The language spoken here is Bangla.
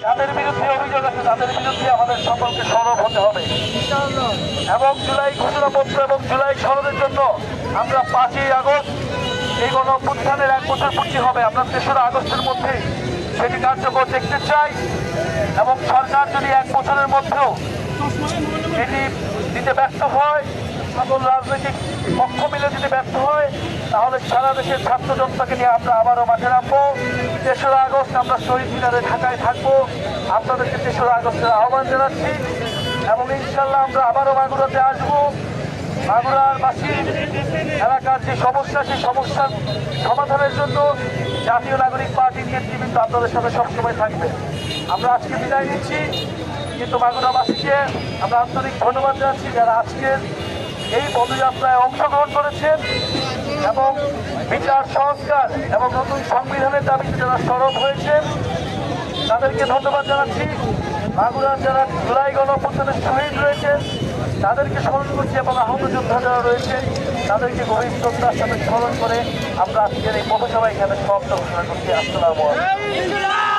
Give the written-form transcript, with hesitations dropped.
যাদের বিরুদ্ধে অভিযোগ আছে তাদের বিরুদ্ধে আমাদের সকলকে সরব হতে হবে এবং জুলাই ঘোষণাপত্র এবং জুলাই সনদের জন্য আমরা 5ই আগস্ট এই গণঅভ্যুত্থানের 1 বছর পূর্তি হবে। আমরা 3রা আগস্টের মধ্যে সেটি কার্যকর দেখতে চাই এবং সরকার যদি 1 বছরের মধ্যেও এটি দিতে ব্যর্থ হয়, সকল রাজনৈতিক পক্ষ মিলে যদি ব্যর্থ হয়, তাহলে সারা দেশের ছাত্র জনতাকে নিয়ে আমরা আবারও মাঠে নামবো। 3রা আগস্ট আমরা শহীদ মিনারে ঢাকায় থাকবো। আপনাদেরকে 3রা আগস্টের আহ্বান জানাচ্ছি এবং ইনশাল্লাহ আমরা আবারও মাগুরাতে আসবো। মাগুরার বাসী এলাকার যে সমস্যা, সেই সমস্যার সমাধানের জন্য জাতীয় নাগরিক পার্টির নেতৃবৃন্দ আপনাদের সাথে সবসময় থাকবে। আমরা আজকে বিদায় নিচ্ছি, কিন্তু মাগুরাবাসীকে আমরা আন্তরিক ধন্যবাদ জানাচ্ছি যারা আজকের এই পদযাত্রায় অংশগ্রহণ করেছেন এবং বিচার সংস্কার এবং নতুন সংবিধানের দাবিতে যারা সরব হয়েছেন তাদেরকে ধন্যবাদ জানাচ্ছি। মাগুরার যারা জুলাই গণঅভ্যুত্থানের শহীদ রয়েছেন তাদেরকে স্মরণ করছি এবং আহত যোদ্ধা যারা রয়েছে তাদেরকে গভীর শ্রদ্ধার সাথে স্মরণ করে আমরা আজকের এই পথসভা এখানে সমাপ্ত ঘোষণা করছি। আসসালামু আলাইকুম।